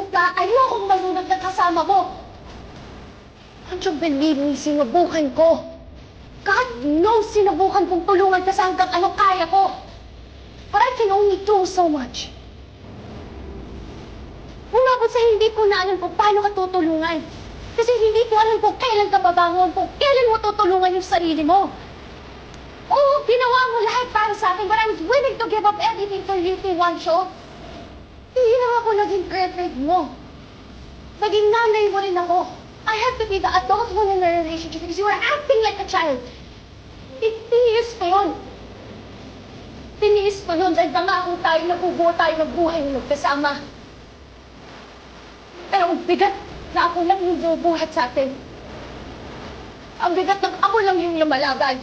malunod ka, ayokong malunod na kasama mo. Don't you believe me, sinubukan ko. God knows, sinubukan kong tulungan ka sa hanggang ano kaya ko. But I can only do so much. Umabot sa hindi ko na alam kung paano ka tutulungan. Kasi hindi ko alam kung kailan ka babangon, kung kailan mo tutulungan yung sarili mo. Oo, ginawa mo lahat para sa akin, but I was willing to give up everything for you to one shot. Hindi lang ako naging perfect mo. Naging nanay mo rin ako. I have to be the adult one in the relationship because you were acting like a child. Tiniis ko yun. Tiniis ko yun dahil nangako tayo na bubuo tayo ng buhay na magkasama. Pero ang bigat na ako lang yung bubuhat sa atin. Ang bigat ng ako lang yung lumalaban.